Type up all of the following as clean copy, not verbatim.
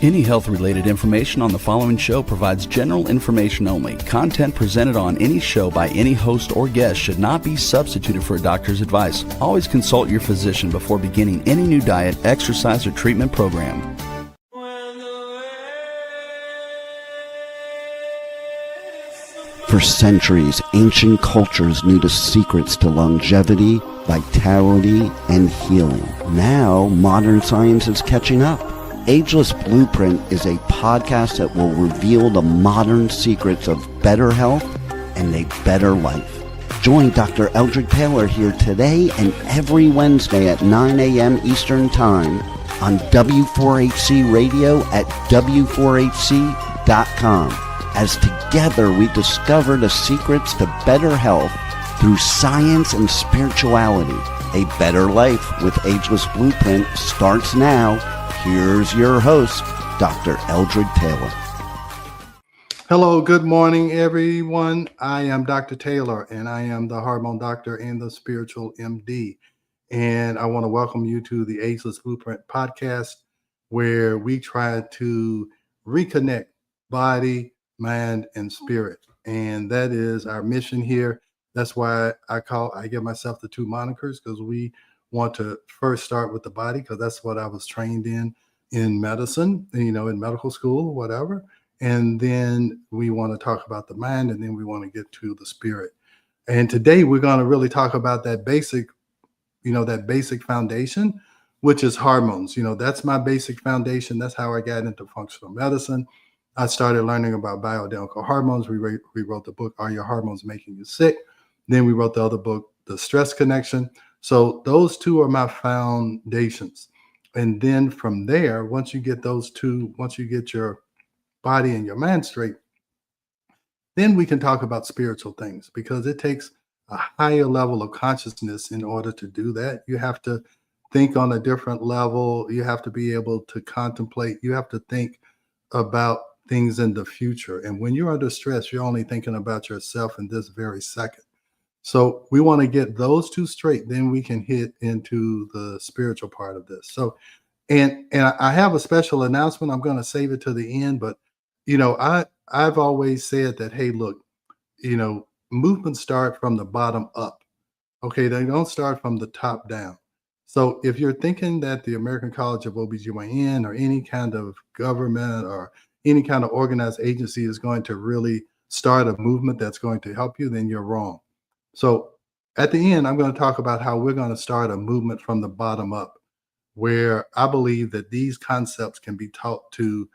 Any health-related information on the following show provides general information only. Content presented on any show by any host or guest should not be substituted for a doctor's advice. Always consult your physician before beginning any new diet, exercise, or treatment program. For centuries, ancient cultures knew the secrets to longevity, vitality, and healing. Now, modern science is catching up. Ageless Blueprint is a podcast that will reveal the modern secrets of better health and a better life. Join Dr. Eldred Taylor here today and every Wednesday at 9 a.m. Eastern Time on W4HC Radio at W4HC.com. As together we discover the secrets to better health through science and spirituality. A better life with Ageless Blueprint starts now. Here's your host, Dr. Eldred Taylor. Hello, good morning, everyone. I am Dr. Taylor, and I am the hormone doctor and the spiritual MD. And I want to welcome you to the Ageless Blueprint podcast, where we try to reconnect body, mind, and spirit. And that is our mission here. That's why I give myself the two monikers, because we want to first start with the body, because that's what I was trained in medicine, in medical school, whatever. And then we want to talk about the mind, and then we want to get to the spirit. And today we're going to really talk about that basic foundation, which is hormones. That's my basic foundation. That's how I got into functional medicine. I started learning about bioidentical hormones. We wrote the book, Are Your Hormones Making You Sick? Then we wrote the other book, The Stress Connection. So those two are my foundations. And then from there, once you get your body and your mind straight, then we can talk about spiritual things, because it takes a higher level of consciousness in order to do that. You have to think on a different level. You have to be able to contemplate. You have to think about things in the future. And when you're under stress, you're only thinking about yourself in this very second. So we want to get those two straight, then we can hit into the spiritual part of this. So, and I have a special announcement. I'm going to save it to the end, but I've always said that, hey, look, movements start from the bottom up. Okay, they don't start from the top down. So if you're thinking that the American College of OBGYN or any kind of government or any kind of organized agency is going to really start a movement that's going to help you, then you're wrong. So at the end, I'm going to talk about how we're going to start a movement from the bottom up, where I believe that these concepts can be taught to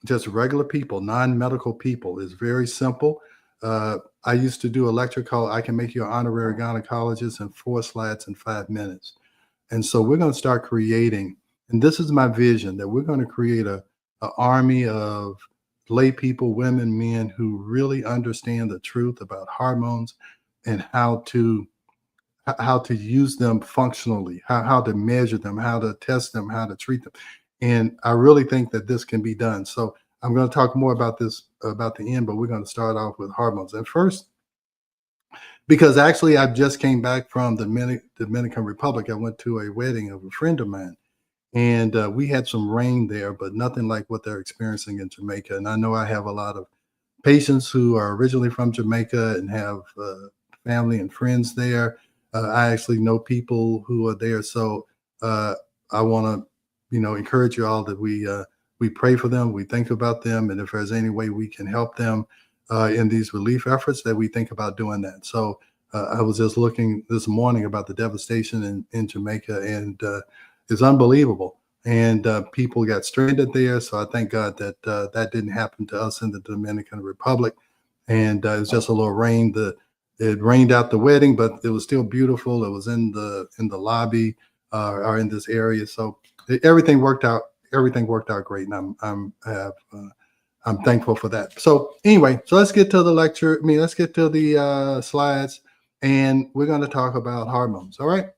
just regular people, non-medical people. It's very simple. I used to do a lecture called I Can Make You an Honorary Gynecologist in 4 slides in 5 minutes. And so we're going to start creating, and this is my vision, that we're going to create an army of lay people, women, men, who really understand the truth about hormones and how to use them functionally, how to measure them, how to test them, how to treat them. And I really think that this can be done. So I'm going to talk more about this about the end, but we're going to start off with hormones. And first, because actually I just came back from the Dominican Republic. I went to a wedding of a friend of mine, and we had some rain there, but nothing like what they're experiencing in Jamaica. And I know I have a lot of patients who are originally from Jamaica and have family and friends there. I actually know people who are there. So I want to, encourage you all that we pray for them, we think about them, and if there's any way we can help them in these relief efforts, that we think about doing that. So I was just looking this morning about the devastation in Jamaica, and it's unbelievable. And people got stranded there. So I thank God that that didn't happen to us in the Dominican Republic. And it was just a little rain. It rained out the wedding, but it was still beautiful. It was in the lobby or in this area. So everything worked out. Everything worked out great, and I'm thankful for that. So anyway, so let's get to the lecture. Let's get to the slides, and we're going to talk about hormones. All right.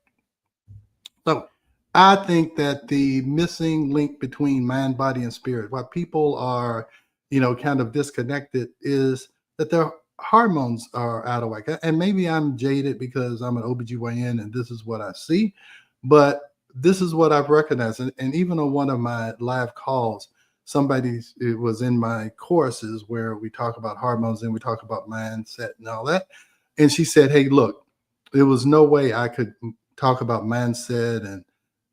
So I think that the missing link between mind, body, and spirit, why people are, kind of disconnected, is that their hormones are out of whack. And maybe I'm jaded because I'm an OBGYN and this is what I see, but this is what I've recognized. And even on one of my live calls, it was in my courses where we talk about hormones and we talk about mindset and all that. And she said, hey, look, there was no way I could talk about mindset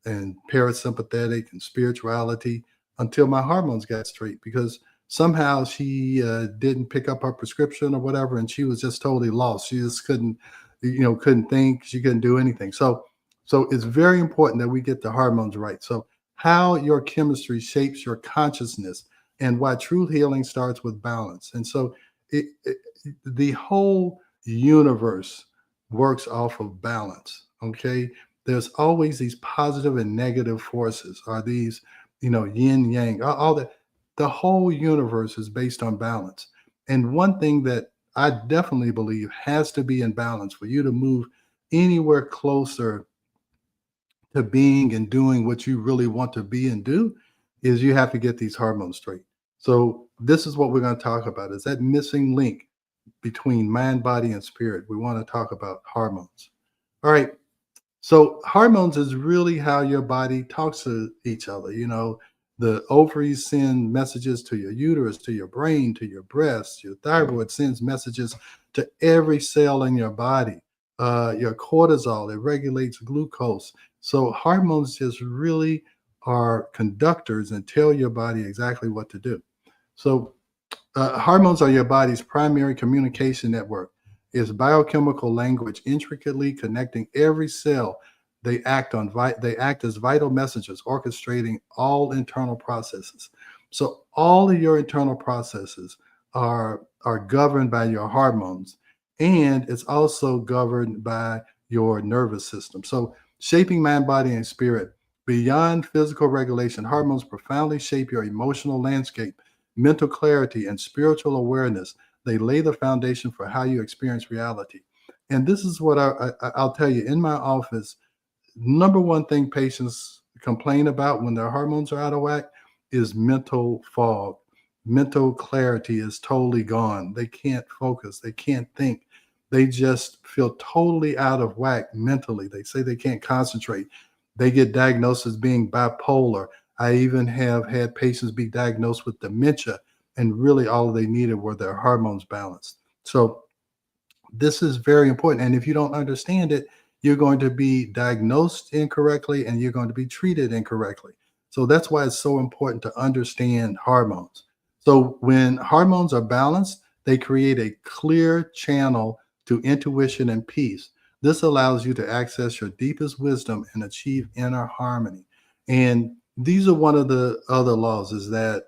and parasympathetic and spirituality until my hormones got straight, because somehow she didn't pick up her prescription or whatever, and she was just totally lost. She just couldn't think. She couldn't do anything. So it's very important that we get the hormones right. So how your chemistry shapes your consciousness, and why true healing starts with balance. And so the whole universe works off of balance. Okay. There's always these positive and negative forces, or these, yin yang, all that. The whole universe is based on balance. And one thing that I definitely believe has to be in balance for you to move anywhere closer to being and doing what you really want to be and do is you have to get these hormones straight. So this is what we're going to talk about, is that missing link between mind, body, and spirit. We want to talk about hormones. All right. So hormones is really how your body talks to each other. The ovaries send messages to your uterus, to your brain, to your breast. Your thyroid sends messages to every cell in your body. Your cortisol, it regulates glucose. So hormones just really are conductors and tell your body exactly what to do. So hormones are your body's primary communication network. It's biochemical language intricately connecting every cell. They act as vital messengers, orchestrating all internal processes. So all of your internal processes are governed by your hormones, and it's also governed by your nervous system. So shaping mind, body, and spirit. Beyond physical regulation, hormones profoundly shape your emotional landscape, mental clarity, and spiritual awareness. They lay the foundation for how you experience reality. And this is what I'll tell you in my office. Number one thing patients complain about when their hormones are out of whack is mental fog. Mental clarity is totally gone. They can't focus. They can't think. They just feel totally out of whack mentally. They say they can't concentrate. They get diagnosed as being bipolar. I even have had patients be diagnosed with dementia, and really all they needed were their hormones balanced. So this is very important. And if you don't understand it, you're going to be diagnosed incorrectly and you're going to be treated incorrectly. So that's why it's so important to understand hormones. So when hormones are balanced, they create a clear channel to intuition and peace. This allows you to access your deepest wisdom and achieve inner harmony. And these are one of the other laws, is that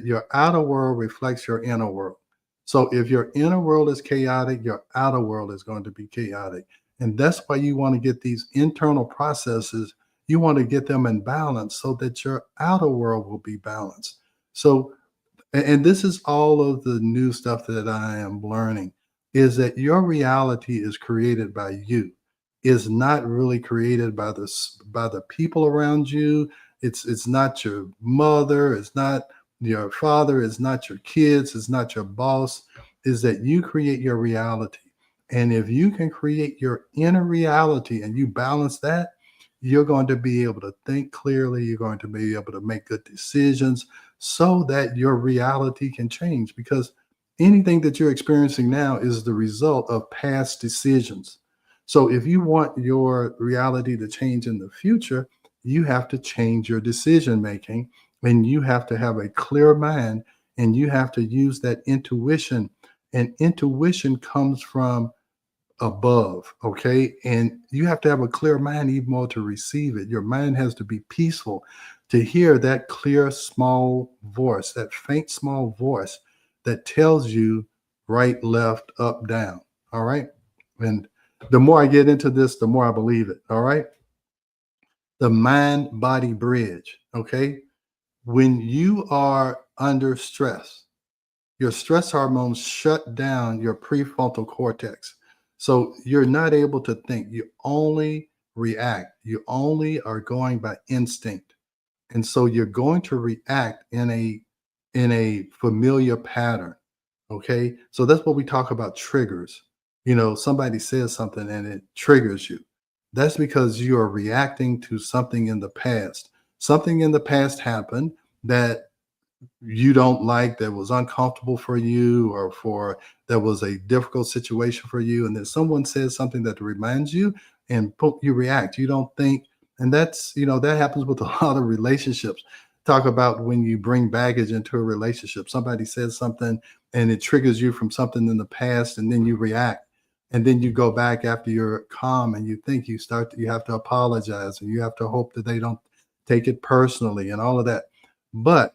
your outer world reflects your inner world. So if your inner world is chaotic, your outer world is going to be chaotic. And that's why you want to get these internal processes, you want to get them in balance so that your outer world will be balanced. So, and this is all of the new stuff that I am learning, is that your reality is created by you. Is not really created by the people around you. It's not your mother, it's not your father, it's not your kids, it's not your boss. Is that you create your reality. And if you can create your inner reality and you balance that, you're going to be able to think clearly. You're going to be able to make good decisions so that your reality can change, because anything that you're experiencing now is the result of past decisions. So if you want your reality to change in the future, you have to change your decision making, and you have to have a clear mind, and you have to use that intuition. And intuition comes from above, okay? And you have to have a clear mind even more to receive it. Your mind has to be peaceful to hear that clear, small voice, that faint, small voice that tells you right, left, up, down, all right? And the more I get into this, the more I believe it, all right? The mind-body bridge, okay? When you are under stress, your stress hormones shut down your prefrontal cortex. So you're not able to think. You only react. You only are going by instinct. And so you're going to react in a familiar pattern. Okay. So that's what we talk about triggers. Somebody says something and it triggers you. That's because you are reacting to something in the past. Something in the past happened that you don't like, that was uncomfortable for you, or for that was a difficult situation for you, and then someone says something that reminds you, and you react. You don't think, and that's, that happens with a lot of relationships. Talk about when you bring baggage into a relationship. Somebody says something and it triggers you from something in the past, and then you react. And then you go back after you're calm, and you think, you have to apologize, and you have to hope that they don't take it personally and all of that. But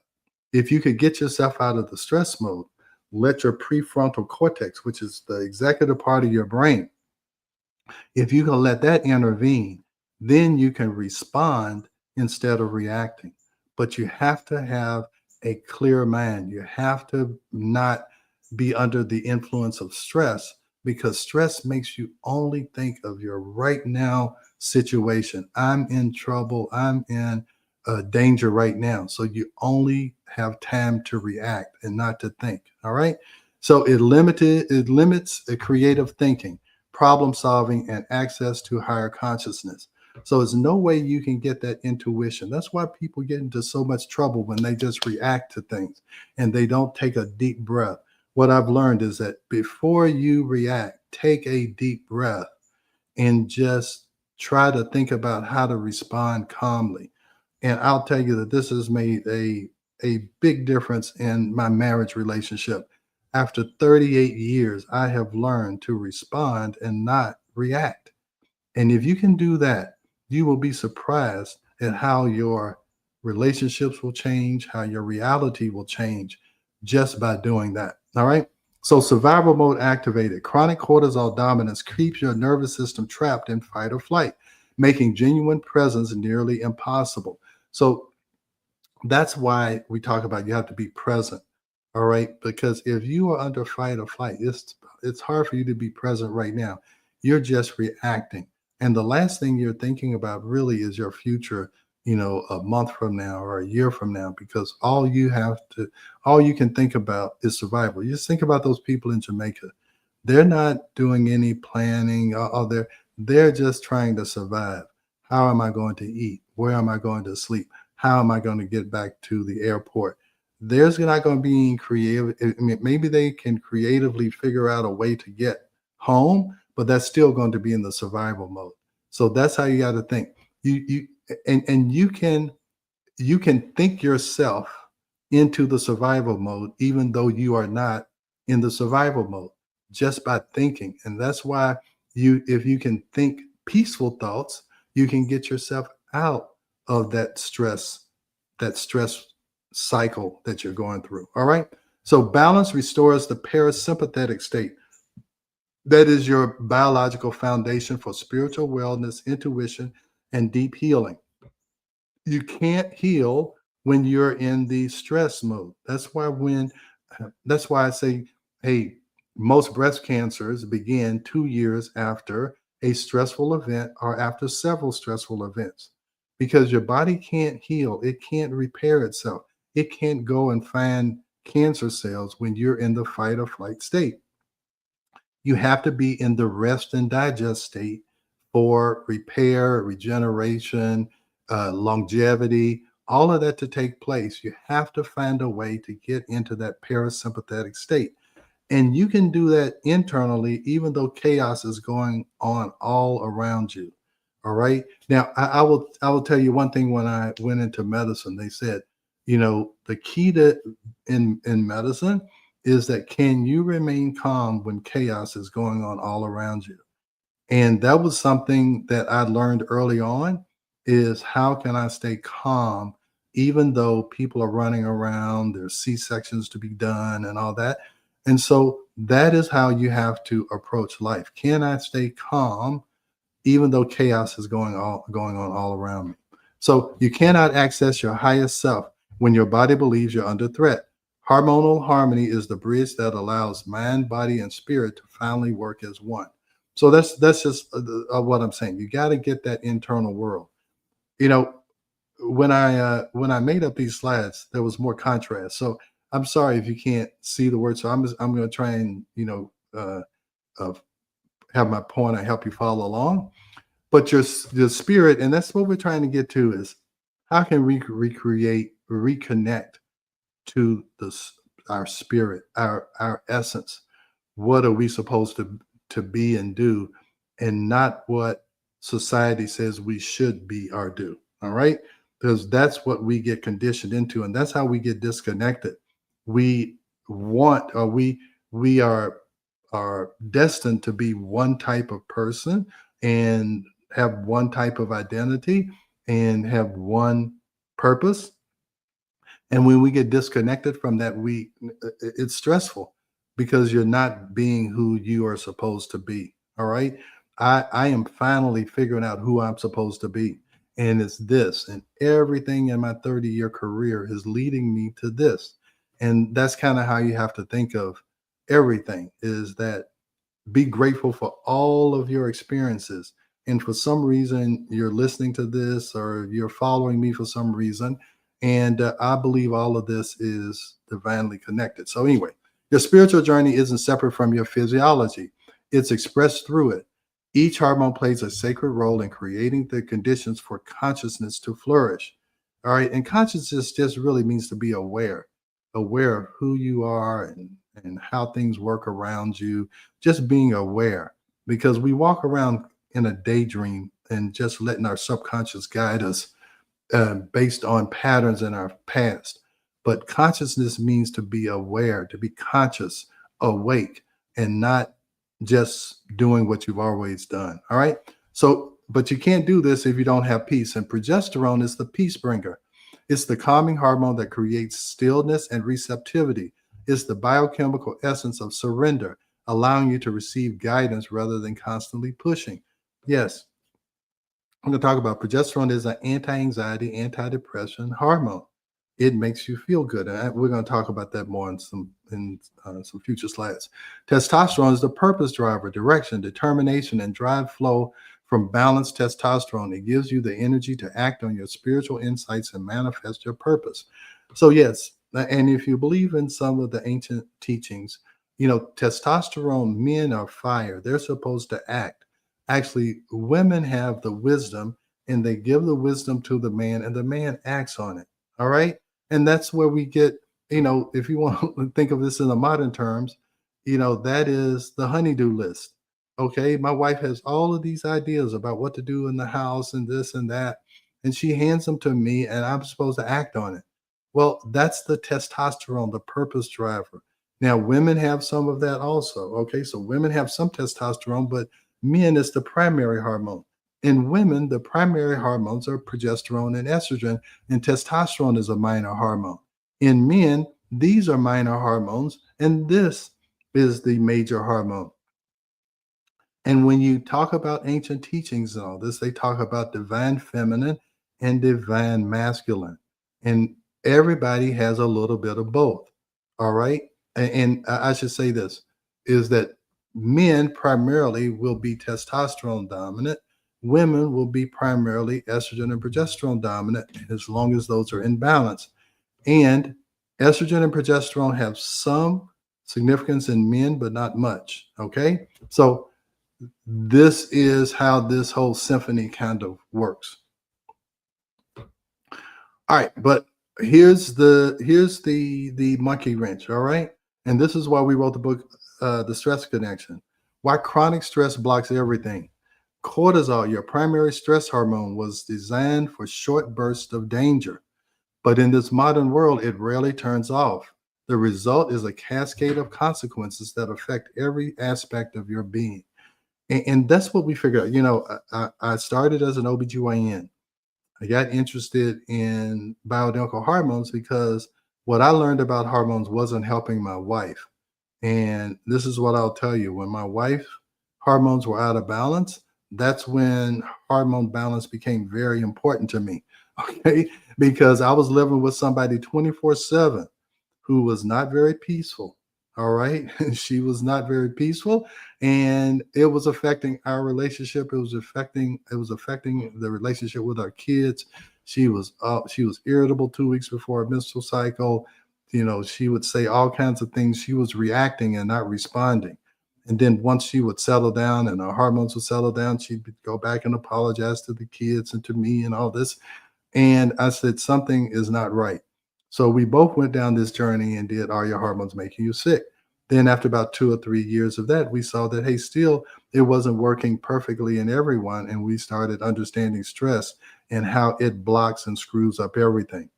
if you could get yourself out of the stress mode, let your prefrontal cortex, which is the executive part of your brain, if you can let that intervene, then you can respond instead of reacting. But you have to have a clear mind. You have to not be under the influence of stress, because stress makes you only think of your right now situation. I'm in trouble. I'm in danger right now. So you only have time to react and not to think. All right. So it limits creative thinking, problem solving, and access to higher consciousness. So there's no way you can get that intuition. That's why people get into so much trouble when they just react to things and they don't take a deep breath. What I've learned is that before you react, take a deep breath and just try to think about how to respond calmly. And I'll tell you that this has made a big difference in my marriage relationship. After 38 years, I have learned to respond and not react. And if you can do that, you will be surprised at how your relationships will change, how your reality will change just by doing that. All right. So, survival mode activated. Chronic cortisol dominance keeps your nervous system trapped in fight or flight, making genuine presence nearly impossible. So, that's why we talk about you have to be present. All right. Because if you are under fight or flight, it's hard for you to be present right now. You're just reacting. And the last thing you're thinking about really is your future, a month from now or a year from now, because all you can think about is survival. You just think about those people in Jamaica. They're not doing any planning. They're just trying to survive. How am I going to eat? Where am I going to sleep? How am I going to get back to the airport? There's not going to be any creative. I mean, maybe they can creatively figure out a way to get home, but that's still going to be in the survival mode. So that's how you got to think. And you can think yourself into the survival mode, even though you are not in the survival mode, just by thinking. And that's why if you can think peaceful thoughts, you can get yourself out of that stress cycle that you're going through. All right. So balance restores the parasympathetic state. That is your biological foundation for spiritual wellness, intuition, and deep healing. You can't heal when you're in the stress mode. That's why I say, hey, most breast cancers begin 2 years after a stressful event or after several stressful events, because your body can't heal. It can't repair itself. It can't go and find cancer cells when you're in the fight or flight state. You have to be in the rest and digest state for repair, regeneration, longevity, all of that to take place. You have to find a way to get into that parasympathetic state. And you can do that internally, even though chaos is going on all around you. All right. Now, I will tell you one thing. When I went into medicine, they said, the key to in medicine is that, can you remain calm when chaos is going on all around you? And that was something that I learned early on, is how can I stay calm even though people are running around, there's C-sections to be done and all that. And so that is how you have to approach life. Can I stay calm even though chaos is going on all around me? So you cannot access your highest self when your body believes you're under threat. Hormonal harmony is the bridge that allows mind, body, and spirit to finally work as one. So that's just what I'm saying. You got to get that internal world. You know, when I made up these slides, there was more contrast. So I'm sorry if you can't see the words. So I'm going to try and uh, have my point and help you follow along. But your spirit, and that's what we're trying to get to, is how can we reconnect to our spirit, our essence. What are we supposed to be and do, and not what society says we should be or do. All right, because that's what we get conditioned into, and that's how we get disconnected. We want, or we are destined to be one type of person and have one type of identity and have one purpose. And when we get disconnected from that, it's stressful because you're not being who you are supposed to be. All right. I am finally figuring out who I'm supposed to be. And it's this, and everything in my 30-year career is leading me to this. And that's kind of how you have to think of everything, is that be grateful for all of your experiences. And for some reason, you're listening to this or you're following me for some reason. And I believe all of this is divinely connected. So, anyway, your spiritual journey isn't separate from your physiology, it's expressed through it. Each hormone plays a sacred role in creating the conditions for consciousness to flourish. All right. And consciousness just really means to be aware of who you are and how things work around you, just being aware, because we walk around in a daydream and just letting our subconscious guide us based on patterns in our past. But consciousness means to be aware, to be conscious, awake, and not just doing what you've always done. All right. So, but you can't do this if you don't have peace. And progesterone is the peace bringer. It's the calming hormone that creates stillness and receptivity. It's the biochemical essence of surrender, allowing you to receive guidance rather than constantly pushing. Yes, I'm going to talk about progesterone is an anti-anxiety, anti-depression hormone. It makes you feel good. And we're going to talk about that more in some future slides. Testosterone is the purpose driver, direction, determination, and drive flow from balanced testosterone. It gives you the energy to act on your spiritual insights and manifest your purpose. So, yes, and if you believe in some of the ancient teachings, testosterone, men are fire. They're supposed to act. Actually, women have the wisdom, and they give the wisdom to the man, and the man acts on it. All right. And that's where we get, if you want to think of this in the modern terms, that is the honeydew list. Okay. My wife has all of these ideas about what to do in the house and this and that. And she hands them to me, and I'm supposed to act on it. Well, that's the testosterone, the purpose driver. Now, women have some of that also. Okay. So women have some testosterone, but men is the primary hormone. In women, the primary hormones are progesterone and estrogen, and testosterone is a minor hormone. In men, these are minor hormones, and this is the major hormone. And when you talk about ancient teachings and all this, they talk about divine feminine and divine masculine. And everybody has a little bit of both. All right. And I should say this, is that men primarily will be testosterone dominant. Women will be primarily estrogen and progesterone dominant, as long as those are in balance. And estrogen and progesterone have some significance in men, but not much. Okay. So this is how this whole symphony kind of works. All right. But here's the monkey wrench. All right. And this is why we wrote the book, The Stress Connection. Why chronic stress blocks everything. Cortisol, your primary stress hormone, was designed for short bursts of danger. But in this modern world, it rarely turns off. The result is a cascade of consequences that affect every aspect of your being. And that's what we figured out. I started as an OBGYN. I got interested in bioidentical hormones because what I learned about hormones wasn't helping my wife. And this is what I'll tell you. When my wife's hormones were out of balance, that's when hormone balance became very important to me. Okay. Because I was living with somebody 24/7 who was not very peaceful. All right. She was not very peaceful, and it was affecting our relationship. It was affecting the relationship with our kids. She was irritable 2 weeks before a menstrual cycle. She would say all kinds of things. She was reacting and not responding. And then once she would settle down and her hormones would settle down, she'd go back and apologize to the kids and to me and all this. And I said, something is not right. So we both went down this journey and did Are Your Hormones Making You Sick? Then after about 2 or 3 years of that, we saw that, hey, still it wasn't working perfectly in everyone. And we started understanding stress and how it blocks and screws up everything.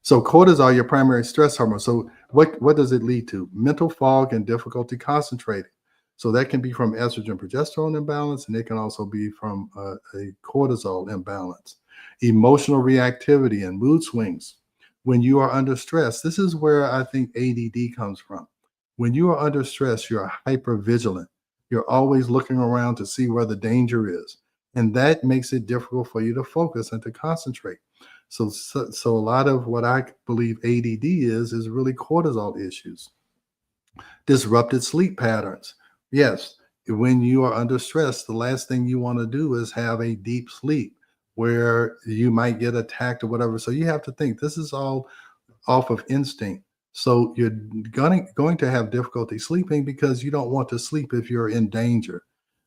So cortisol, your primary stress hormone. So what does it lead to? Mental fog and difficulty concentrating. So that can be from estrogen progesterone imbalance, and it can also be from a cortisol imbalance. Emotional reactivity and mood swings. When you are under stress, this is where I think ADD comes from. When you are under stress, you're hyper vigilant. You're always looking around to see where the danger is. And that makes it difficult for you to focus and to concentrate. So a lot of what I believe ADD is really cortisol issues. Disrupted sleep patterns. Yes, when you are under stress, the last thing you want to do is have a deep sleep where you might get attacked or whatever. So you have to think this is all off of instinct. So you're going to have difficulty sleeping because you don't want to sleep if you're in danger.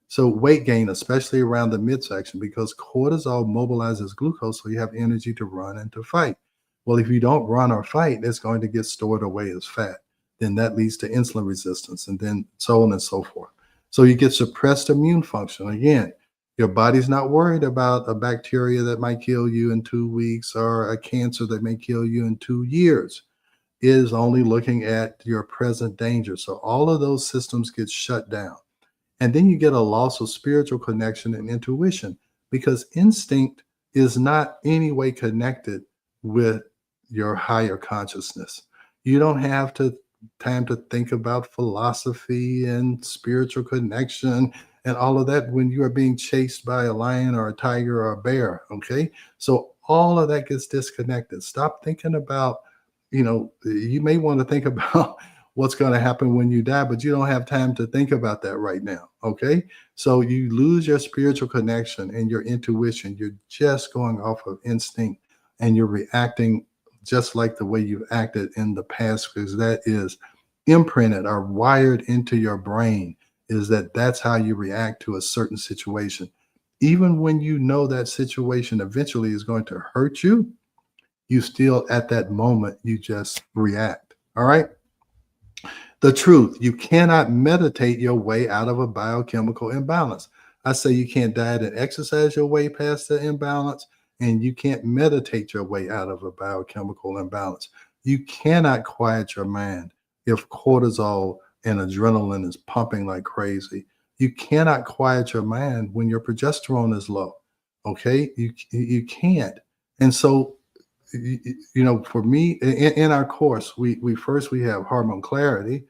So weight gain, especially around the midsection, because cortisol mobilizes glucose so you have energy to run and to fight. Well, if you don't run or fight, it's going to get stored away as fat. Then that leads to insulin resistance and then so on and so forth. So you get suppressed immune function. Again, your body's not worried about a bacteria that might kill you in 2 weeks or a cancer that may kill you in 2 years. It is only looking at your present danger. So all of those systems get shut down. And then you get a loss of spiritual connection and intuition because instinct is not any way connected with your higher consciousness. You don't have time to think about philosophy and spiritual connection and all of that when you are being chased by a lion or a tiger or a bear. Okay. So all of that gets disconnected. Stop thinking about, you may want to think about what's going to happen when you die, but you don't have time to think about that right now. Okay. So you lose your spiritual connection and your intuition. You're just going off of instinct and you're reacting just like the way you've acted in the past, because that is imprinted or wired into your brain, is that's how you react to a certain situation. Even when you know that situation eventually is going to hurt you, you still at that moment, you just react. All right. The truth, you cannot meditate your way out of a biochemical imbalance. I say you can't diet and exercise your way past the imbalance, and you can't meditate your way out of a biochemical imbalance. You cannot quiet your mind if cortisol and adrenaline is pumping like crazy. You cannot quiet your mind when your progesterone is low. Okay, you can't. And so, for me, in our course, we have hormone clarity.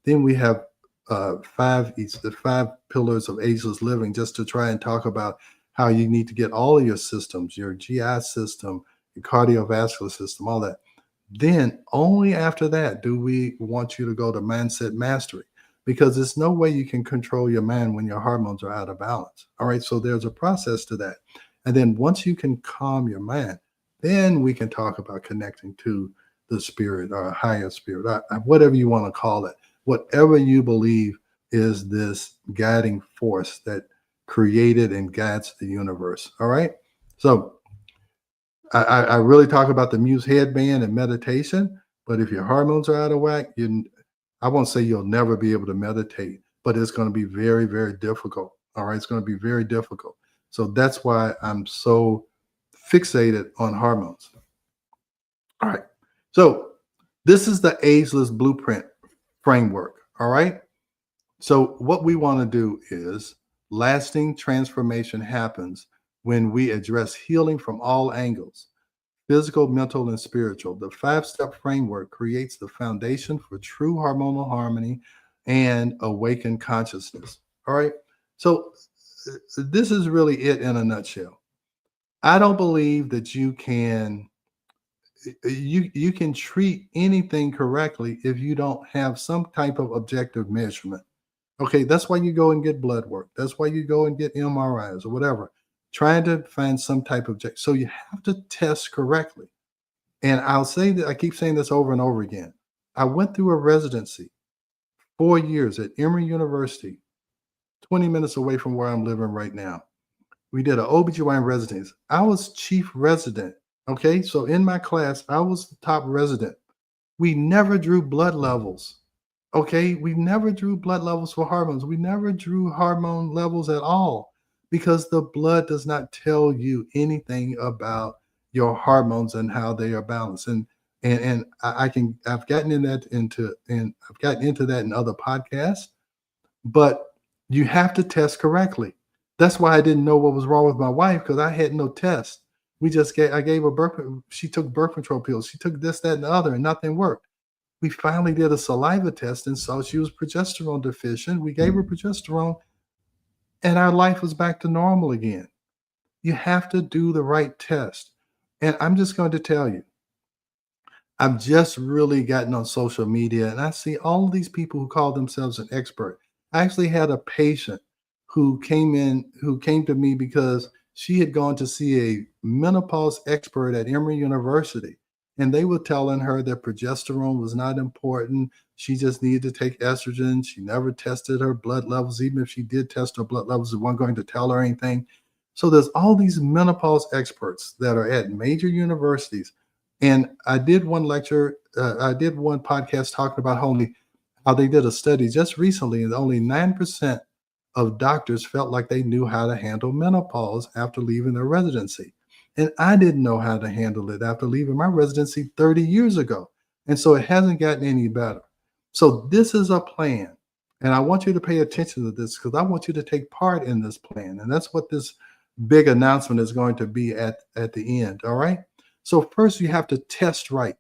Then we have the 5 pillars of ageless living, just to try and talk about how you need to get all of your systems, your GI system, your cardiovascular system, all that. Then only after that do we want you to go to mindset mastery, because there's no way you can control your mind when your hormones are out of balance. All right. So there's a process to that. And then once you can calm your mind, then we can talk about connecting to the spirit or a higher spirit, whatever you want to call it. Whatever you believe is this guiding force that created and guides the universe. All right. So I really talk about the Muse headband and meditation, but if your hormones are out of whack, I won't say you'll never be able to meditate, but it's going to be very, very difficult. All right. It's going to be very difficult. So that's why I'm so fixated on hormones. All right. So this is the Ageless Blueprint framework. All right. So what we want to do is lasting transformation happens when we address healing from all angles, physical, mental, and spiritual. The 5-step framework creates the foundation for true hormonal harmony and awakened consciousness. All right. So this is really it in a nutshell. I don't believe that you can treat anything correctly if you don't have some type of objective measurement. Okay, that's why you go and get blood work. That's why you go and get MRIs or whatever, trying to find some type of so you have to test correctly. And I'll say that I keep saying this over and over again. I went through a residency 4 years at Emory University, 20 minutes away from where I'm living right now. We did an OBGYN residency. I was chief resident Okay, so in my class, I was the top resident. We never drew blood levels. Okay, we never drew blood levels for hormones. We never drew hormone levels at all because the blood does not tell you anything about your hormones and how they are balanced. And I've gotten I've gotten into that in other podcasts, but you have to test correctly. That's why I didn't know what was wrong with my wife because I had no test. I gave her she took birth control pills. She took this, that, and the other, and nothing worked. We finally did a saliva test and saw she was progesterone deficient. We gave her progesterone and our life was back to normal again. You have to do the right test. And I'm just going to tell you, I've just really gotten on social media and I see all of these people who call themselves an expert. I actually had a patient who came to me because she had gone to see a menopause expert at Emory University. And they were telling her that progesterone was not important. She just needed to take estrogen. She never tested her blood levels. Even if she did test her blood levels, they weren't going to tell her anything. So there's all these menopause experts that are at major universities. And I did one podcast talking about how they did a study just recently, and only 9% of doctors felt like they knew how to handle menopause after leaving their residency. And I didn't know how to handle it after leaving my residency 30 years ago. And so it hasn't gotten any better. So this is a plan. And I want you to pay attention to this because I want you to take part in this plan. And that's what this big announcement is going to be at the end. All right. So first you have to test right.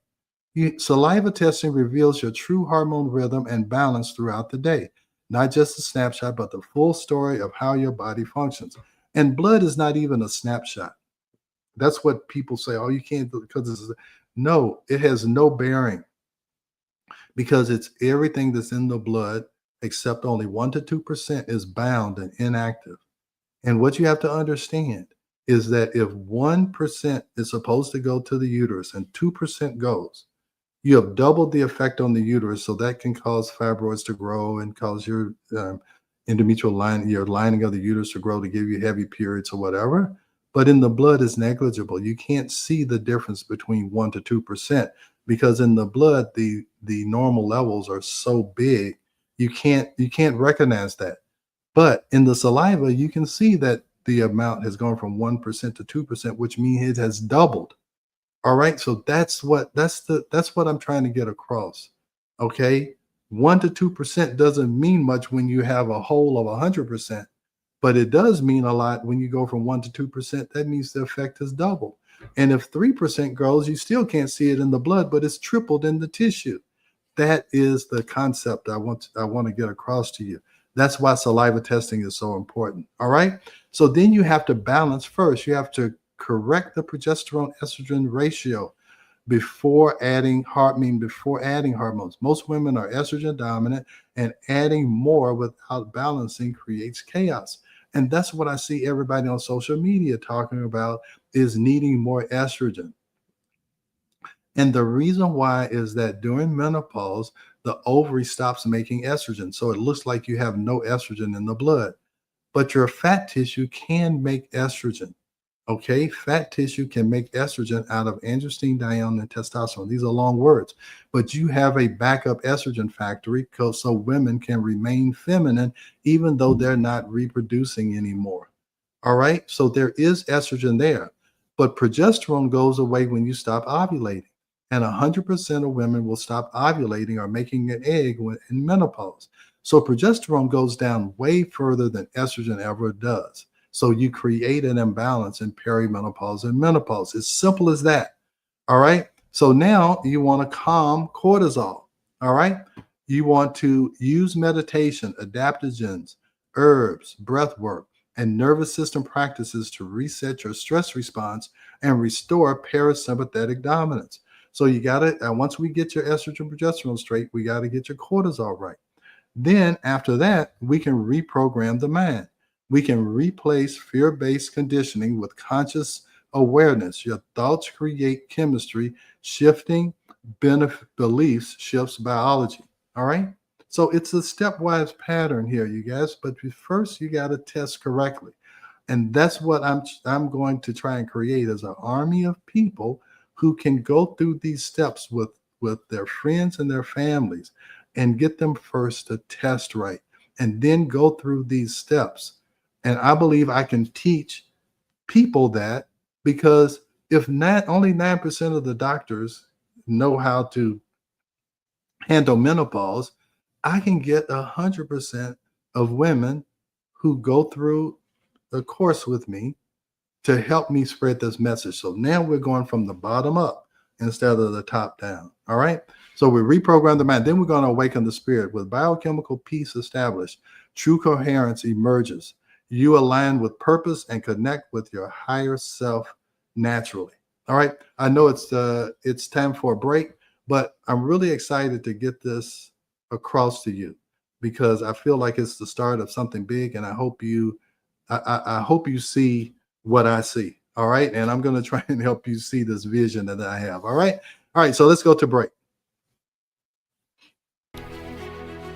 Saliva testing reveals your true hormone rhythm and balance throughout the day, not just a snapshot, but the full story of how your body functions. And blood is not even a snapshot. That's what people say. Oh, you can't do it because this is no, it has no bearing because it's everything that's in the blood, except only 1 to 2% is bound and inactive. And what you have to understand is that if 1% is supposed to go to the uterus and 2% goes, you have doubled the effect on the uterus. So that can cause fibroids to grow and cause your endometrial your lining of the uterus to grow to give you heavy periods or whatever. But in the blood is negligible. You can't see the difference between 1 to 2% because in the blood, the normal levels are so big, you can't recognize that. But in the saliva, you can see that the amount has gone from 1% to 2%, which means it has doubled. All right. So that's what I'm trying to get across. Okay. 1 to 2% doesn't mean much when you have a whole of 100%, but it does mean a lot when you go from 1 to 2%. That means the effect has doubled. And if 3% grows, you still can't see it in the blood, but it's tripled in the tissue. That is the concept I want to get across to you. That's why saliva testing is so important. All right. So then you have to balance first. You have to correct the progesterone estrogen ratio before adding hormones. Most women are estrogen dominant, and adding more without balancing creates chaos. And that's what I see everybody on social media talking about is needing more estrogen. And the reason why is that during menopause, the ovary stops making estrogen. So it looks like you have no estrogen in the blood, but your fat tissue can make estrogen. Okay, fat tissue can make estrogen out of androstenedione and testosterone. These are long words, but you have a backup estrogen factory so women can remain feminine even though they're not reproducing anymore. All right, so there is estrogen there, but progesterone goes away when you stop ovulating. And 100% of women will stop ovulating or making an egg in menopause. So progesterone goes down way further than estrogen ever does. So you create an imbalance in perimenopause and menopause. It's simple as that. All right. So now you want to calm cortisol. All right. You want to use meditation, adaptogens, herbs, breath work, and nervous system practices to reset your stress response and restore parasympathetic dominance. So you got to, once we get your estrogen progesterone straight, we got to get your cortisol right. Then after that, we can reprogram the mind. We can replace fear-based conditioning with conscious awareness. Your thoughts create chemistry, shifting beliefs shifts biology. All right. So it's a stepwise pattern here, you guys. But first, you got to test correctly. And that's what I'm going to try and create as an army of people who can go through these steps with their friends and their families and get them first to test right and then go through these steps. And I believe I can teach people that, because if not only 9% of the doctors know how to handle menopause, I can get 100% of women who go through the course with me to help me spread this message. So now we're going from the bottom up instead of the top down. All right. So we reprogram the mind. Then we're going to awaken the spirit. With biochemical peace established, true coherence emerges. You align with purpose and connect with your higher self naturally. All right. I know it's time for a break, but I'm really excited to get this across to you, because I feel like it's the start of something big, and I hope you see what I see. All right. And I'm going to try and help you see this vision that I have. All right. All right. So let's go to break.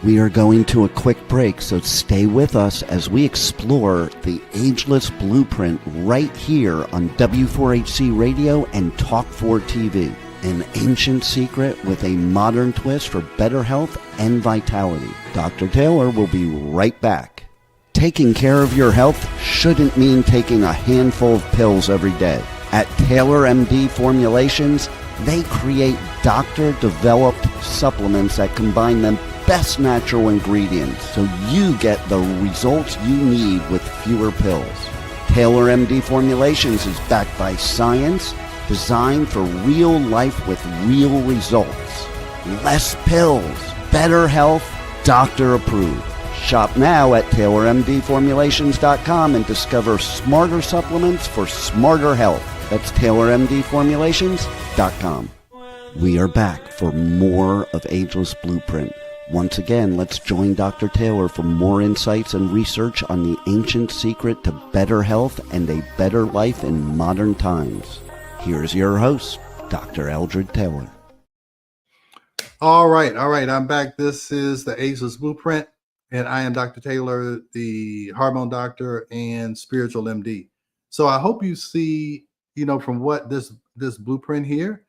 We are going to a quick break, so stay with us as we explore the Ageless Blueprint right here on W4HC Radio and Talk 4 TV. An ancient secret with a modern twist for better health and vitality. Dr. Taylor will be right back. Taking care of your health shouldn't mean taking a handful of pills every day. At Taylor MD Formulations, they create doctor-developed supplements that combine the best natural ingredients so you get the results you need with fewer pills. Taylor MD Formulations is backed by science, designed for real life with real results. Less pills, better health, doctor approved. Shop now at TaylorMDFormulations.com and discover smarter supplements for smarter health. That's TaylorMDFormulations.com. We are back for more of Ageless Blueprint. Once again, let's join Dr. Taylor for more insights and research on the ancient secret to better health and a better life in modern times. Here's your host, Dr. Eldred Taylor. All right. I'm back. This is the Ageless Blueprint, and I am Dr. Taylor, the hormone doctor and spiritual MD. So I hope you see, from what this blueprint here,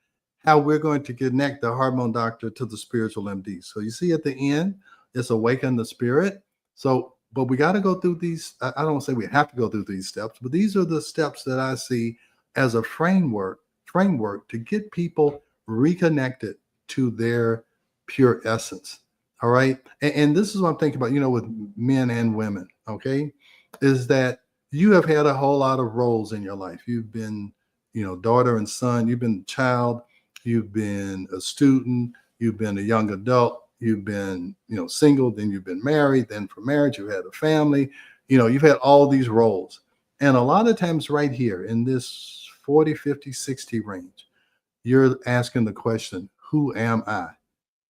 how we're going to connect the hormone doctor to the spiritual MD. So you see at the end, it's awaken the spirit. So, but we got to go through these. I don't want to say we have to go through these steps, but these are the steps that I see as a framework to get people reconnected to their pure essence. All right. And this is what I'm thinking about, with men and women. Okay. Is that you have had a whole lot of roles in your life. You've been, daughter and son, you've been child, you've been a student, you've been a young adult, you've been, single, then you've been married, then for marriage, you had a family, you've had all these roles. And a lot of times right here in this 40, 50, 60 range, you're asking the question, who am I?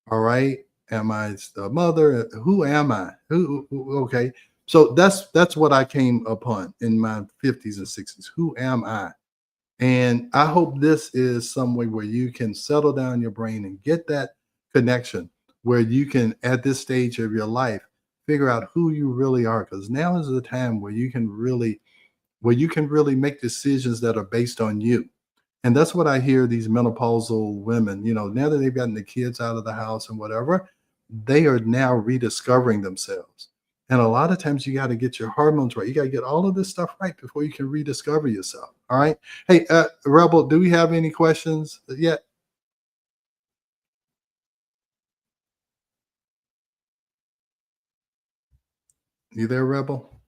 All right. Am I a mother? Who am I? Okay. So that's what I came upon in my 50s and 60s. Who am I? And I hope this is some way where you can settle down your brain and get that connection where you can, at this stage of your life, figure out who you really are. Because now is the time where you can really make decisions that are based on you. And that's what I hear these menopausal women, now that they've gotten the kids out of the house and whatever, they are now rediscovering themselves. And a lot of times you got to get your hormones right. You got to get all of this stuff right before you can rediscover yourself. All right. Hey, Rebel, do we have any questions yet? You there, Rebel?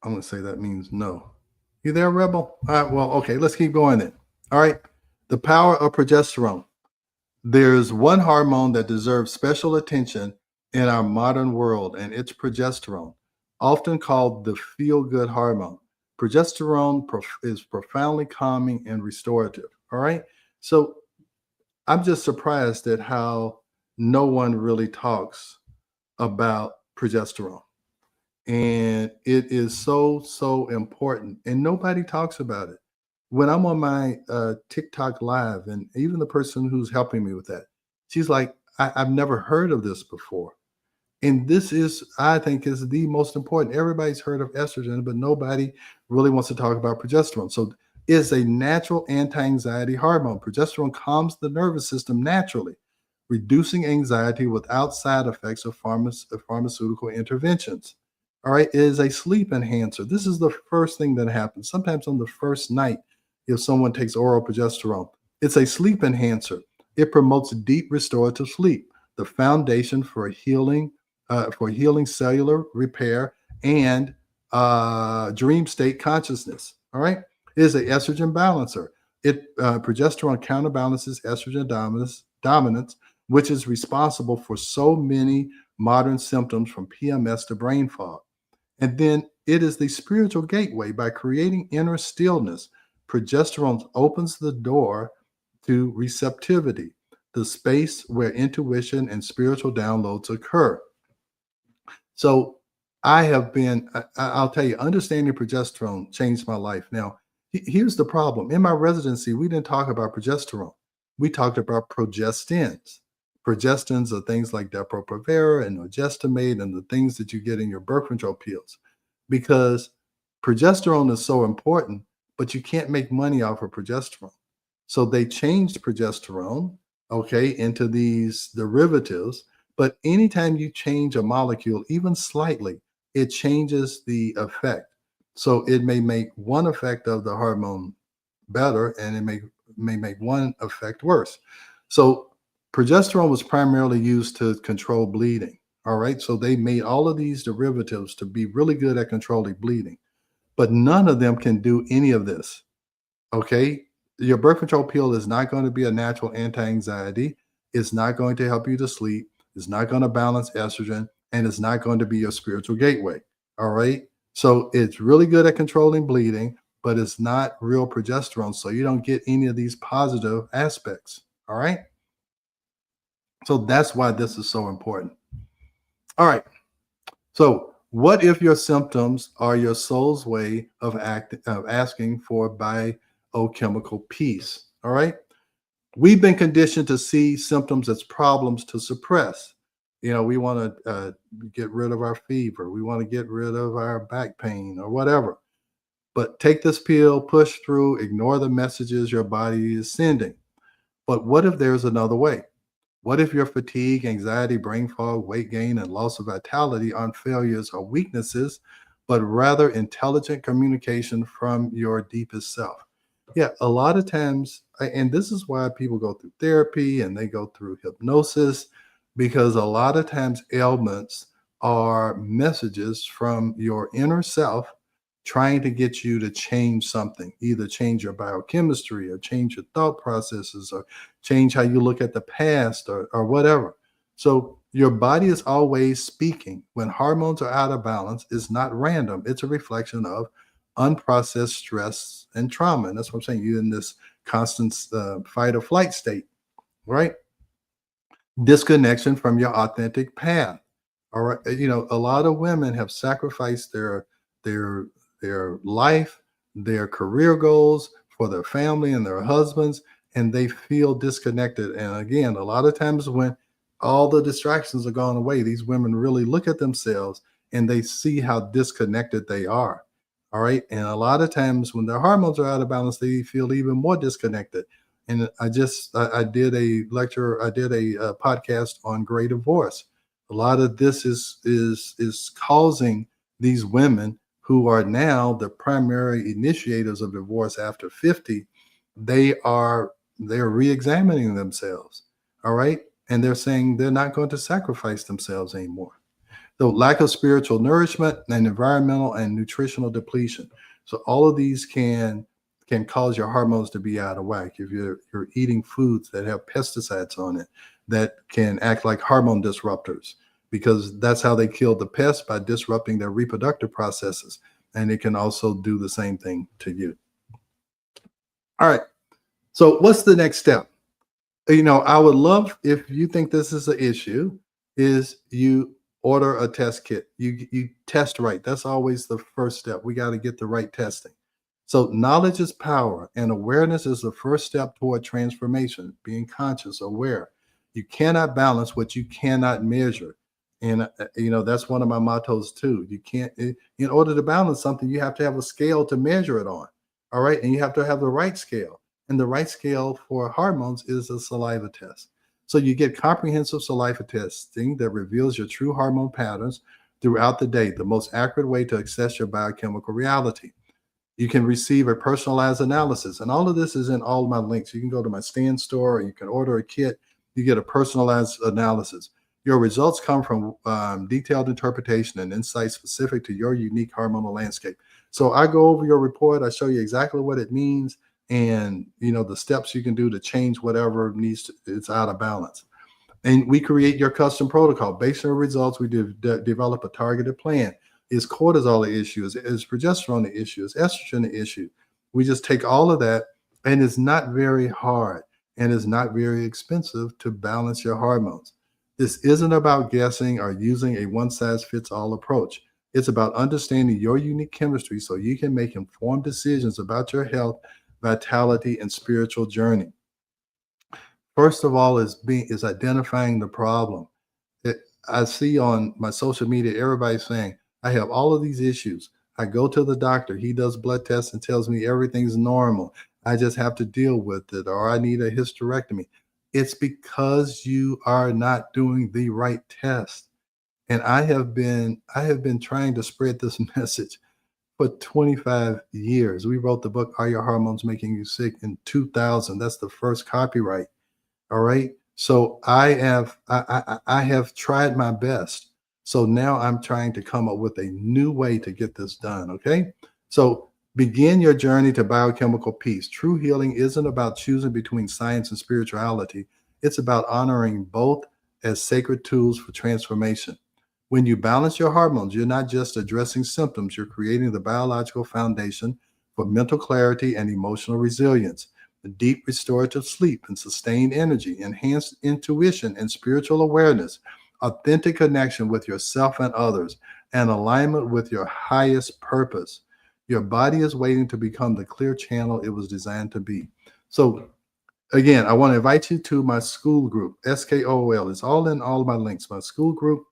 I'm going to say that means no. You there, Rebel? All right. Well, okay. Let's keep going then. All right. The power of progesterone. There's one hormone that deserves special attention in our modern world, and it's progesterone, often called the feel-good hormone. Progesterone is profoundly calming and restorative. All right. So I'm just surprised at how no one really talks about progesterone. And it is so, so important. And nobody talks about it. When I'm on my TikTok live, and even the person who's helping me with that, she's like, I've never heard of this before. And this is, I think, is the most important. Everybody's heard of estrogen, but nobody really wants to talk about progesterone. So it's a natural anti-anxiety hormone. Progesterone calms the nervous system naturally, reducing anxiety without side effects of pharmaceutical interventions. All right, it is a sleep enhancer. This is the first thing that happens. Sometimes on the first night, if someone takes oral progesterone, it's a sleep enhancer. It promotes deep restorative sleep, the foundation for healing cellular repair and dream state consciousness. All right, it is an estrogen balancer. Progesterone counterbalances estrogen dominance, which is responsible for so many modern symptoms from PMS to brain fog. And then it is the spiritual gateway. By creating inner stillness, progesterone opens the door to receptivity, the space where intuition and spiritual downloads occur. So I'll tell you, understanding progesterone changed my life. Now, here's the problem. In my residency, we didn't talk about progesterone. We talked about progestins. Progestins are things like Depo-Provera and Orgestamate and the things that you get in your birth control pills, because progesterone is so important, but you can't make money off of progesterone. So they changed progesterone, okay, into these derivatives. But anytime you change a molecule, even slightly, it changes the effect. So it may make one effect of the hormone better, and it may make one effect worse. So progesterone was primarily used to control bleeding. All right. So they made all of these derivatives to be really good at controlling bleeding, but none of them can do any of this. Okay. Your birth control pill is not going to be a natural anti-anxiety. It's not going to help you to sleep. It's not going to balance estrogen, and it's not going to be your spiritual gateway. All right. So it's really good at controlling bleeding, but it's not real progesterone. So you don't get any of these positive aspects. All right. So that's why this is so important. All right. So what if your symptoms are your soul's way of asking for biochemical peace? All right. We've been conditioned to see symptoms as problems to suppress. You know, we want to get rid of our fever. We want to get rid of our back pain or whatever. But take this pill, push through, ignore the messages your body is sending. But what if there's another way? What if your fatigue, anxiety, brain fog, weight gain, and loss of vitality aren't failures or weaknesses, but rather intelligent communication from your deepest self? Yeah, a lot of times, and this is why people go through therapy and they go through hypnosis, because a lot of times ailments are messages from your inner self trying to get you to change something, either change your biochemistry or change your thought processes or change how you look at the past or whatever. So your body is always speaking. When hormones are out of balance, it's not random. It's a reflection of unprocessed stress and trauma. And that's what I'm saying. You're in this constant fight or flight state, right? Disconnection from your authentic path. All right. You know, a lot of women have sacrificed their life, their career goals for their family and their husbands, and they feel disconnected. And again, a lot of times when all the distractions are gone away, these women really look at themselves and they see how disconnected they are. All right. And a lot of times when their hormones are out of balance, they feel even more disconnected. And I did a lecture, I did a podcast on gray divorce. A lot of this is causing these women who are now the primary initiators of divorce after 50, they're re-examining themselves. All right. And they're saying they're not going to sacrifice themselves anymore. So lack of spiritual nourishment and environmental and nutritional depletion. So all of these can cause your hormones to be out of whack. If you're eating foods that have pesticides on it, that can act like hormone disruptors, because that's how they kill the pests, by disrupting their reproductive processes. And it can also do the same thing to you. All right. So what's the next step? You know, I would love, if you think this is an issue, is you order a test kit. You test right. That's always the first step. We got to get the right testing. So knowledge is power, and awareness is the first step toward transformation, being conscious, aware. You cannot balance what you cannot measure. And that's one of my mottos too. You can't, in order to balance something, you have to have a scale to measure it on. All right. And you have to have the right scale. And the right scale for hormones is a saliva test. So you get comprehensive saliva testing that reveals your true hormone patterns throughout the day, the most accurate way to assess your biochemical reality. You can receive a personalized analysis. And all of this is in all of my links. You can go to my stand store, or you can order a kit. You get a personalized analysis. Your results come from detailed interpretation and insights specific to your unique hormonal landscape. So I go over your report. I show you exactly what it means, and the steps you can do to change whatever it's out of balance. And we create your custom protocol based on the results. We develop a targeted plan. Is cortisol the issue? Is progesterone the issue? Is estrogen the issue? We just take all of that, and it's not very hard, and it's not very expensive to balance your hormones. This isn't about guessing or using a one-size-fits-all approach. It's about understanding your unique chemistry so you can make informed decisions about your health, vitality, and spiritual journey. First of all is identifying the problem. I see on my social media, everybody saying, I have all of these issues. I go to the doctor. He does blood tests and tells me everything's normal. I just have to deal with it, or I need a hysterectomy. It's because you are not doing the right test. And I have been trying to spread this message for 25 years. We wrote the book, Are Your Hormones Making You Sick, in 2000. That's the first copyright. All right. So I have tried my best. So now I'm trying to come up with a new way to get this done. Okay. So begin your journey to biochemical peace. True healing isn't about choosing between science and spirituality. It's about honoring both as sacred tools for transformation. When you balance your hormones, you're not just addressing symptoms, you're creating the biological foundation for mental clarity and emotional resilience. Deep restorative sleep and sustained energy, enhanced intuition and spiritual awareness, authentic connection with yourself and others, and alignment with your highest purpose. Your body is waiting to become the clear channel it was designed to be. So again, I want to invite you to my school group, SKOL. It's all in all of my links. My school group,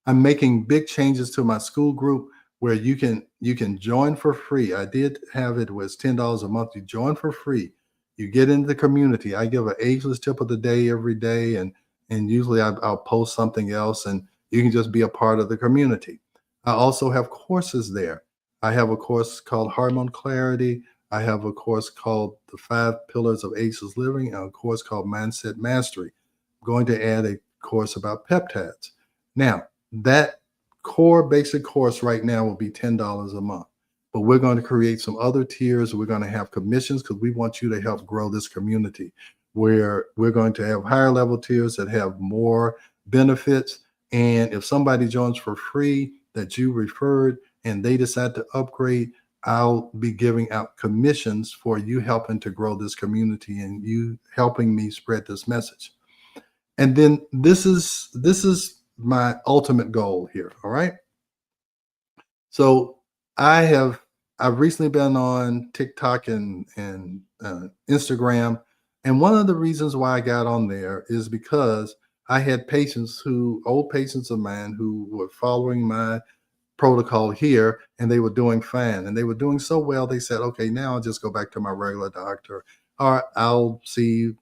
I'm making big changes to my school group where you can join for free. I did have it was $10 a month. You join for free. You get into the community. I give an ageless tip of the day every day, and usually I'll post something else, and you can just be a part of the community. I also have courses there. I have a course called Hormone Clarity. I have a course called The 5 Pillars of Ageless Living, and a course called Mindset Mastery. I'm going to add a course about peptides. Now, that core basic course right now will be $10 a month, but we're going to create some other tiers. We're going to have commissions because we want you to help grow this community, where we're going to have higher level tiers that have more benefits. And if somebody joins for free that you referred and they decide to upgrade, I'll be giving out commissions for you helping to grow this community and you helping me spread this message. And then this is my ultimate goal here. All right. So I've recently been on TikTok and Instagram. And one of the reasons why I got on there is because I had old patients of mine who were following my protocol here, and they were doing fine, and they were doing so well. They said, okay, now I'll just go back to my regular doctor, or I'll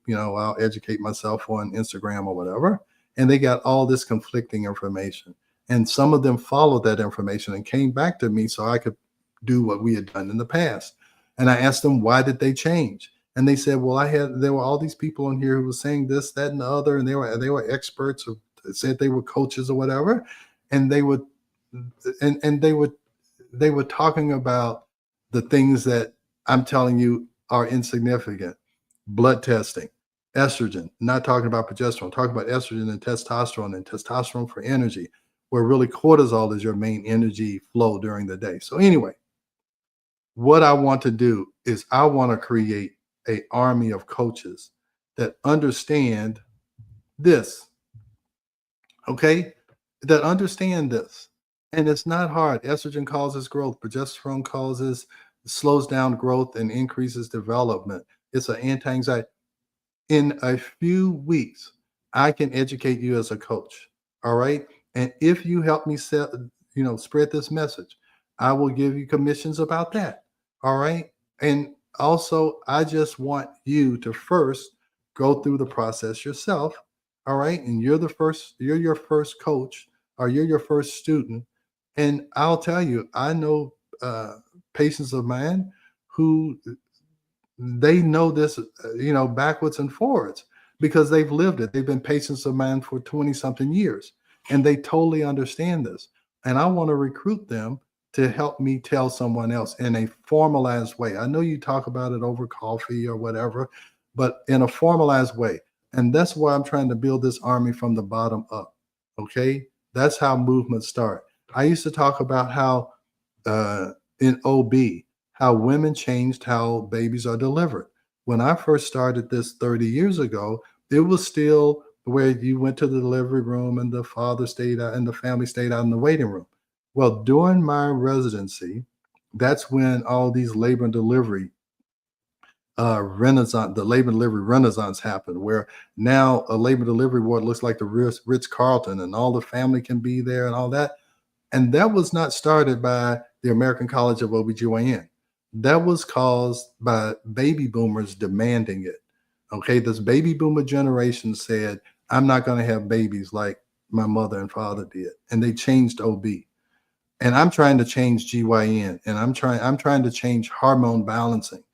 I'll educate myself on Instagram or whatever. And they got all this conflicting information. And some of them followed that information and came back to me so I could do what we had done in the past. And I asked them, why did they change? And they said, well, there were all these people on here who were saying this, that, and the other, and they were experts, or said they were coaches or whatever. And they would they were talking about the things that I'm telling you are insignificant. Blood testing, estrogen, not talking about progesterone, talking about estrogen and testosterone for energy, where really cortisol is your main energy flow during the day. So anyway, what I want to do is I want to create an army of coaches that understand this, okay? That understand this. And it's not hard. Estrogen causes growth. Progesterone slows down growth and increases development. It's an anti-anxiety. In a few weeks, I can educate you as a coach. All right. And if you help me spread this message, I will give you commissions about that. All right. And also, I just want you to first go through the process yourself. All right. And you're your first coach, or you're your first student. And I'll tell you, I know patients of mine who they know this, backwards and forwards because they've lived it. They've been patients of mine for 20 something years and they totally understand this. And I want to recruit them to help me tell someone else in a formalized way. I know you talk about it over coffee or whatever, but in a formalized way. And that's why I'm trying to build this army from the bottom up. Okay. That's how movements start. I used to talk about how in OB, how women changed how babies are delivered. When I first started this 30 years ago, it was still where you went to the delivery room and the father stayed out and the family stayed out in the waiting room. Well, during my residency, that's when all these labor and delivery renaissance, the labor and delivery renaissance happened, where now a labor delivery ward looks like the Ritz Carlton and all the family can be there and all that. And that was not started by the American College of OBGYN. That was caused by baby boomers demanding it. Okay, this baby boomer generation said, I'm not going to have babies like my mother and father did. And they changed OB. And I'm trying to change GYN, and I'm trying to change hormone balancing.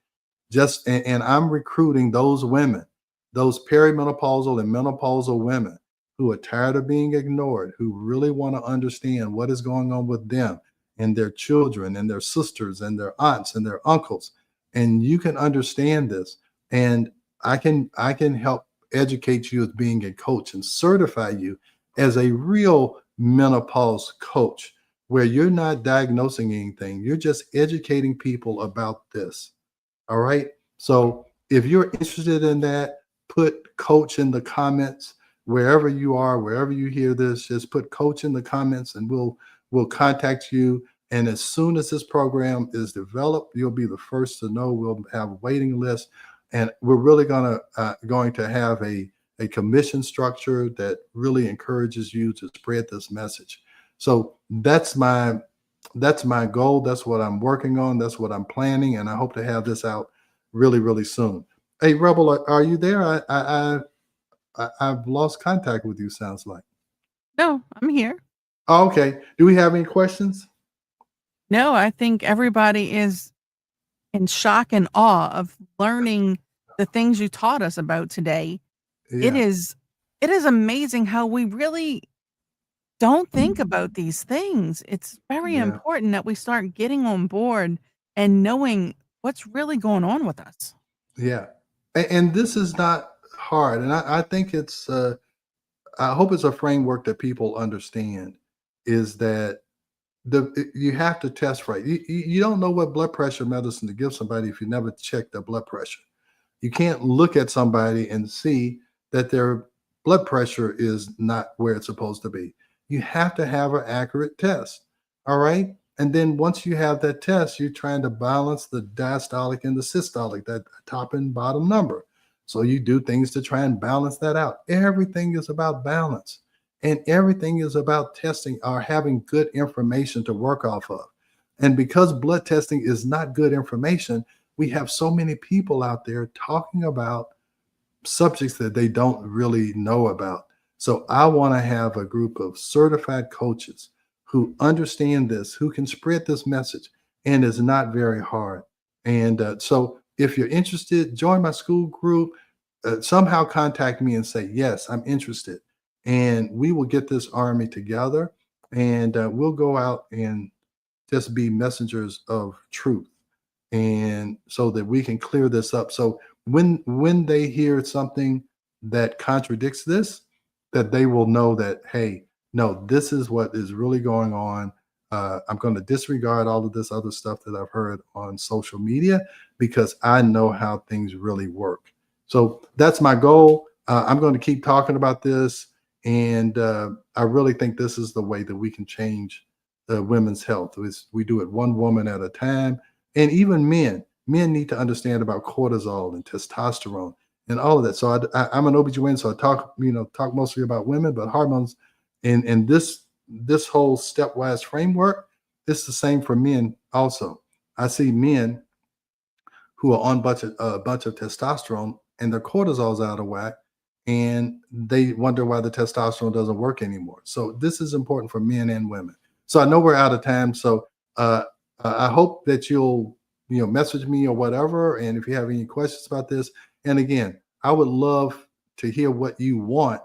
And I'm recruiting those women, those perimenopausal and menopausal women who are tired of being ignored, who really want to understand what is going on with them and their children and their sisters and their aunts and their uncles. And you can understand this. And I can help educate you as being a coach and certify you as a real menopause coach, where you're not diagnosing anything. You're just educating people about this. All right. So if you're interested in that, put coach in the comments wherever you are, wherever you hear this, just put coach in the comments and we'll contact you. And as soon as this program is developed, you'll be the first to know. We'll have a waiting list, and we're really going to have a commission structure that really encourages you to spread this message. So that's my goal. That's what I'm working on. That's what I'm planning. And I hope to have this out really, really soon. Hey, Rebel, are you there? I've lost contact with you, sounds like. No, I'm here. Oh, okay. Do we have any questions? No, I think everybody is in shock and awe of learning the things you taught us about today. Yeah. It is amazing how we really don't think about these things. It's very Yeah. important that we start getting on board and knowing what's really going on with us. Yeah. And this is not hard. And I think I hope it's a framework that people understand, is that you have to test right. You don't know what blood pressure medicine to give somebody if you never check their blood pressure. You can't look at somebody and see that their blood pressure is not where it's supposed to be. You have to have an accurate test. All right. And then once you have that test, you're trying to balance the diastolic and the systolic, that top and bottom number. So you do things to try and balance that out. Everything is about balance, and everything is about testing or having good information to work off of. And because blood testing is not good information, we have so many people out there talking about subjects that they don't really know about. So I want to have a group of certified coaches who understand this, who can spread this message, and it's not very hard. And so if you're interested, join my school group, somehow contact me and say, yes, I'm interested. And we will get this army together, and we'll go out and just be messengers of truth, and so that we can clear this up. So when they hear something that contradicts this, that they will know that, hey, no, this is what is really going on. I'm going to disregard all of this other stuff that I've heard on social media, because I know how things really work. So that's my goal. I'm going to keep talking about this. And I really think this is the way that we can change women's health. We do it one woman at a time. And even men need to understand about cortisol and testosterone and all of that. So I'm an OBGYN, so I talk mostly about women, but hormones And this whole stepwise framework, it's the same for men also. I see men who are on a bunch of testosterone and their cortisol's out of whack, and they wonder why the testosterone doesn't work anymore. So this is important for men and women. So I know we're out of time. So I hope that you'll message me or whatever. And if you have any questions about this, and again, I would love to hear what you want,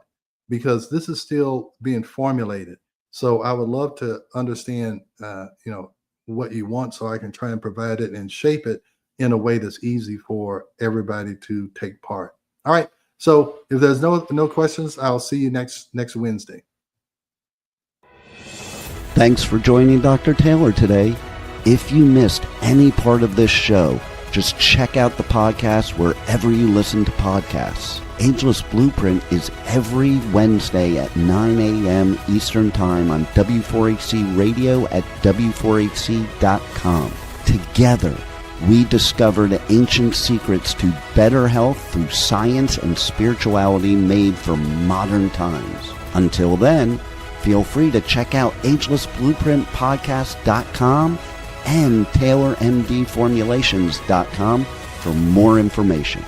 because this is still being formulated. So I would love to understand, what you want, so I can try and provide it and shape it in a way that's easy for everybody to take part. All right. So if there's no questions, I'll see you next Wednesday. Thanks for joining Dr. Taylor today. If you missed any part of this show, just check out the podcast wherever you listen to podcasts. Ageless Blueprint is every Wednesday at 9 a.m. Eastern Time on W4HC Radio at W4HC.com. Together, we discover the ancient secrets to better health through science and spirituality made for modern times. Until then, feel free to check out agelessblueprintpodcast.com and TaylorMDFormulations.com for more information.